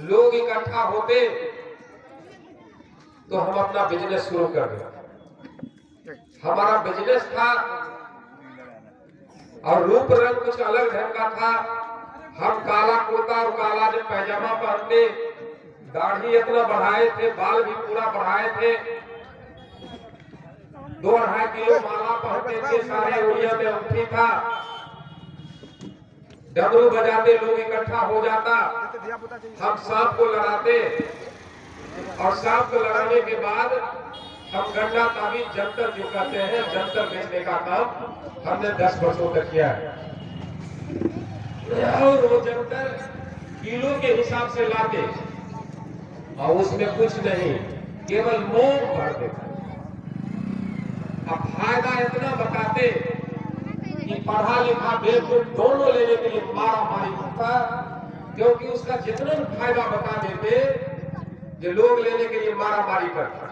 लोग इकट्ठा होते तो हम अपना बिजनेस शुरू कर दें। हमारा बिजनेस था और रूप रंग कुछ अलग ढंग का था। हम काला कुर्ता और काला जो पैजामा पहनते, दाढ़ी इतना बढ़ाए थे, बाल भी पूरा बढ़ाए थे, 2-2.5 किलो माला पहनते थे, सारे उड़िया में अंगूठी था, डमरू बजाते, लोग इकट्ठा हो जाता, हम सांप को लड़ाते और सांप को लड़ाने के बाद हम गंगा ताबीज जंतर जो कहते हैं जंतर बेचने का काम हमने 10 वर्षों तक किया है। और वो जंतर किलो के हिसाब से लाते और उसमें कुछ नहीं, केवल मोम भरते। अब फायदा इतना बताते कि पढ़ा लिखा बेवकूफ दोनों लेने के लिए मारा मारी होता, क्योंकि उसका जितना फायदा बता देते जो लोग लेने के लिए मारा मारी करता।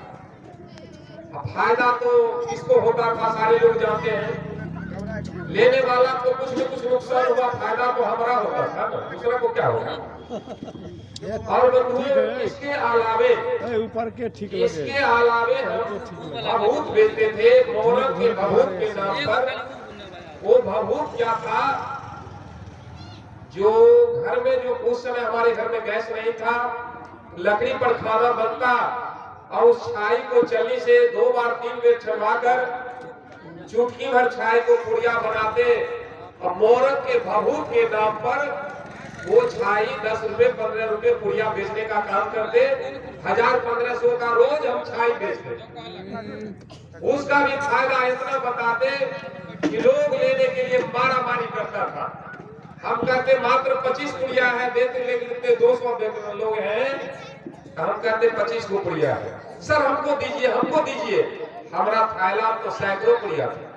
अब फायदा तो किसको होता था सारे लोग जानते हैं, लेने वाला को कुछ न कुछ नुकसान हुआ, फायदा तो हमारा होता था ना, दूसरा को क्या होगा। और बंधुओं, इसके अलावे ऊपर के ठीक इसके अलावे हम भभूत बेचते थे, मोहरम के भभूत के नाम पर। वो भभूत क्या था, जो घर में जो उस समय हमारे घर में गैस नहीं था, लकड़ी पर खाना बनता और उस छाई को चलनी से 2 बार 3 बार छलवाकर चुटकी भर छाई को पुड़िया बनाते और मोहरम के भभूत के नाम पर वो छाई 10 रुपए 15 रुपए पुड़िया बेचने का काम करते। 1000-1500 का रोज हम छाई बेचते। उसका भी फायदा इतना बताते कि लोग लेने के लिए मारा मारी करता था। हम कहते मात्र 25 पुड़िया है, देते लेते 200 लोग हैं, हम कहते 25 को पुड़िया है। सर हमको दीजिए, हमको दीजिए। हमारा थैला तो सैकड़ों पुड़िया था।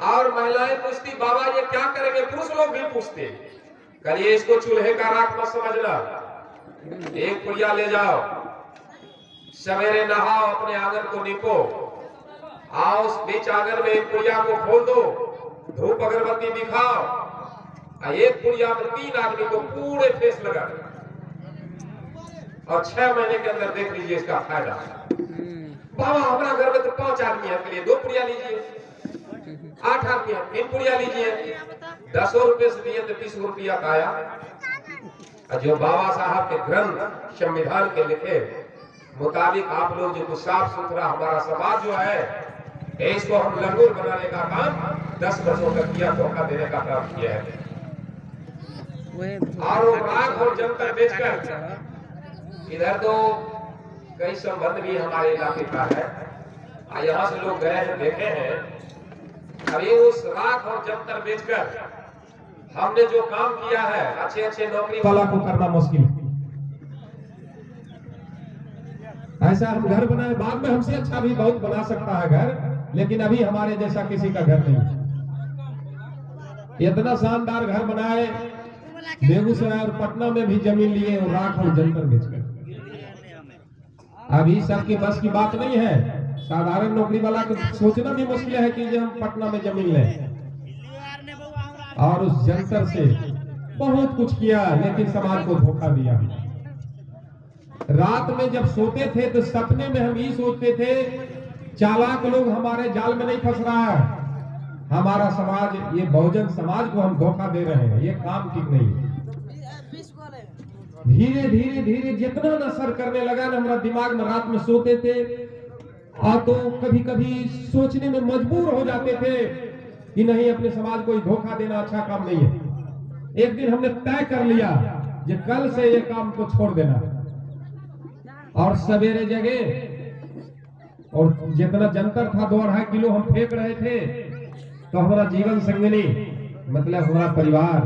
और महिलाएं पूछती, बाबा ये क्या करेंगे? पुरुष लोग भी पूछते, करिए इसको चूल्हे का राख मत समझना, एक पुड़िया ले जाओ, सवेरे नहाओ, अपने आंगन को नीपो, आओ उस बीच आंगन में एक पुड़िया को खोल दो, धूप अगरबत्ती दिखाओ, एक पुड़िया में 3 आदमी को पूरे फेस लगा और 6 महीने के अंदर देख लीजिए इसका फायदा। बाबा हमारा घर में तो 5 आदमी है, के लिए 2 पुड़िया लीजिए, 8 आदमी है 3 पुड़िया लीजिए। 10 रुपए से दिए तो 30 रुपया का आया। जो बाबा साहब के ग्रंथ संविधान के लिखे मुताबिक आप लोग जो साफ सुथरा हमारा समाज जो है, इसको हम लंगूर बनाने का काम 10 वर्षों तक किया, धोखा देने का काम किया है। और राख और जंतर बेचकर इधर तो कई संबंध भी हमारे इलाके का है, यहाँ से लोग गए हैं, देखे हैं। अभी उस राख और जंतर बेचकर हमने जो काम किया है, अच्छे नौकरी वाला को करना मुश्किल। ऐसा हम घर बनाए, बाद में हमसे अच्छा भी बहुत बना सकता है घर, लेकिन अभी हमारे जैसा किसी का घर नहीं। इतना शानदार घर बनाए, बेगूसराय और पटना में भी जमीन लिए और राख और जंतर बेचकर। अभी सबके बस की बात नहीं है, साधारण नौकरी वाला को सोचना भी मुश्किल है कि हम पटना में जमीन लें। और उस जंतर से बहुत कुछ किया, लेकिन समाज को धोखा दिया। रात में जब सोते थे तो सपने में हम ये सोचते थे, चालाक लोग हमारे जाल में नहीं फंस रहा है, हमारा समाज, ये बहुजन समाज को हम धोखा दे रहे हैं, ये काम ठीक नहीं है। धीरे धीरे धीरे जितना असर करने लगा ना हमारा दिमाग में, रात में सोते थे तो कभी कभी सोचने में मजबूर हो जाते थे कि नहीं, अपने समाज को धोखा देना अच्छा काम नहीं है। एक दिन हमने तय कर लिया कि कल से ये काम को छोड़ देना, और सवेरे जगे और जितना जंतर था 2-2.5 किलो हम फेंक रहे थे, तो हमारा जीवन संगिनी मतलब हमारा परिवार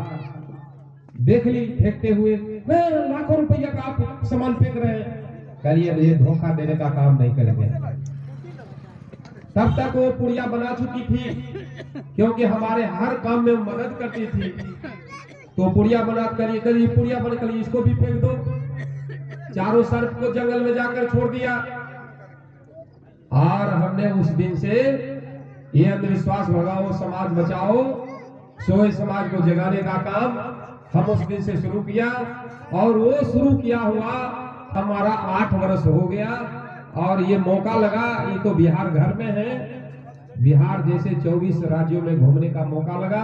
देख ली फेंकते हुए, लाखों रुपया का आप सामान फेंक रहे हैं, करिए ये धोखा देने का काम नहीं करेंगे। तब तक वो पुड़िया बना चुकी थी, क्योंकि हमारे हर काम में मदद करती थी, तो पुड़िया बना करिए पुड़िया बन करिए, इसको भी फेंक दो। चारों सर्प को जंगल में जाकर छोड़ दिया। और हमने उस दिन से ये अंधविश्वास भगाओ समाज बचाओ, सोए समाज को जगाने का काम हम उस दिन से शुरू किया और वो शुरू किया हुआ हमारा 8 वर्ष हो गया और ये मौका लगा, ये तो बिहार घर में है, बिहार जैसे 24 राज्यों में घूमने का मौका लगा।